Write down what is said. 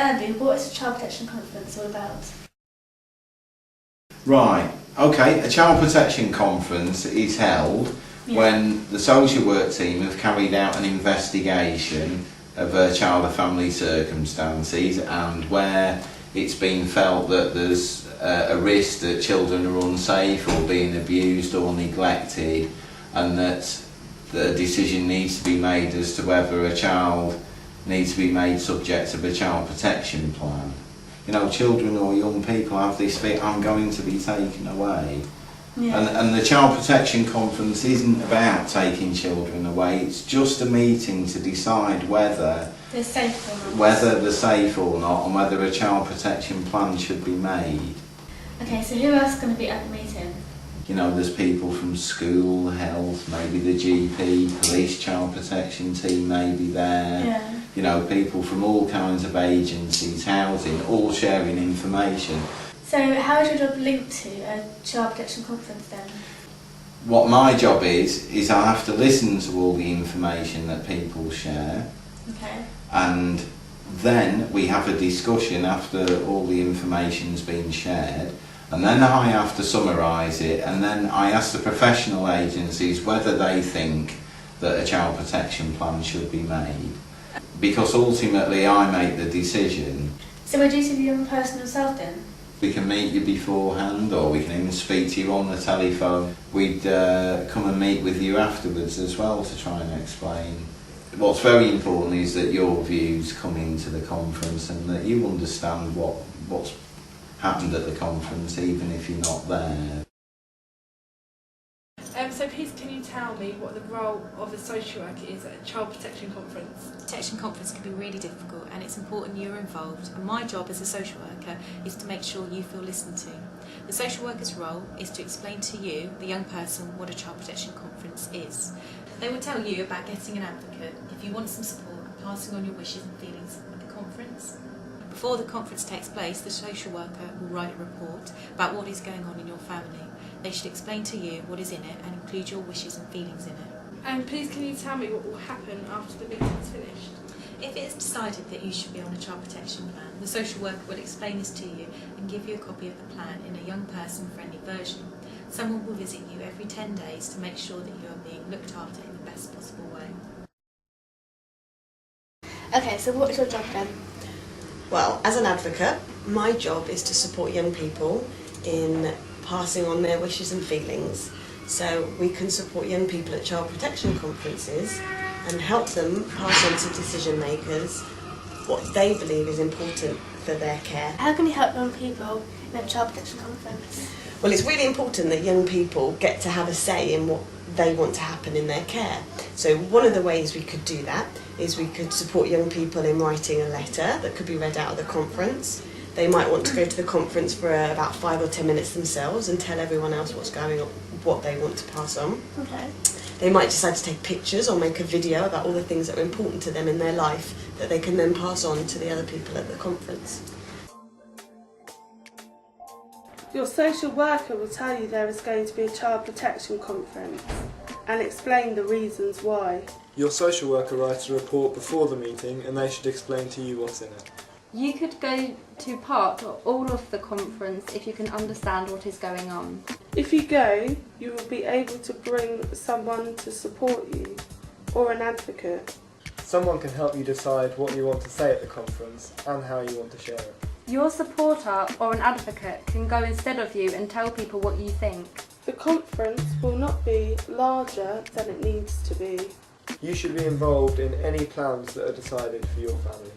Andy, what is a Child Protection Conference all about? Right, okay, a Child Protection Conference is held when the social work team have carried out an investigation of a child or family circumstances, and where it's been felt that there's a risk that children are unsafe or being abused or neglected, and that the decision needs to be made as to whether a child needs to be made subject of a child protection plan. You know, children or young people have this fear, I'm going to be taken away. Yeah. And the Child Protection Conference isn't about taking children away, it's just a meeting to decide whether they're safe or not. Whether they're safe or not, and whether a child protection plan should be made. Okay, so who else is going to be at the meeting? You know, there's people from school, health, maybe the GP, police child protection team may be there. Yeah. You know, people from all kinds of agencies, housing, all sharing information. So how is your job linked to a Child Protection Conference then? What my job is I have to listen to all the information that people share. Okay. And then we have a discussion after all the information's been shared, and then I have to summarise it, and then I ask the professional agencies whether they think that a child protection plan should be made. Because ultimately I make the decision. So would you see the young person yourself then? We can meet you beforehand, or we can even speak to you on the telephone. We'd come and meet with you afterwards as well to try and explain. What's very important is that your views come into the conference and that you understand what's happened at the conference, even if you're not there. So please can you tell me what the role of a social worker is at a Child Protection Conference? Protection conference can be really difficult, and it's important you're involved, and my job as a social worker is to make sure you feel listened to. The social worker's role is to explain to you, the young person, what a Child Protection Conference is. They will tell you about getting an advocate if you want some support and passing on your wishes and feelings at the conference. Before the conference takes place, the social worker will write a report about what is going on in your family. They should explain to you what is in it and include your wishes and feelings in it. And please can you tell me what will happen after the meeting is finished? If it is decided that you should be on a child protection plan, the social worker will explain this to you and give you a copy of the plan in a young person friendly version. Someone will visit you every 10 days to make sure that you are being looked after in the best possible way. Okay, so what is your job then? Well, as an advocate, my job is to support young people in passing on their wishes and feelings, so we can support young people at child protection conferences and help them pass on to decision makers what they believe is important for their care. How can you help young people in a child protection conference? Well, it's really important that young people get to have a say in what they want to happen in their care. So one of the ways we could do that is we could support young people in writing a letter that could be read out at the conference. They might want to go to the conference for about 5 or 10 minutes themselves and tell everyone else what's going on, what they want to pass on. Okay. They might decide to take pictures or make a video about all the things that are important to them in their life that they can then pass on to the other people at the conference. Your social worker will tell you there is going to be a child protection conference and explain the reasons why. Your social worker writes a report before the meeting and they should explain to you what's in it. You could go to part or all of the conference if you can understand what is going on. If you go, you will be able to bring someone to support you, or an advocate. Someone can help you decide what you want to say at the conference and how you want to share it. Your supporter or an advocate can go instead of you and tell people what you think. The conference will not be larger than it needs to be. You should be involved in any plans that are decided for your family.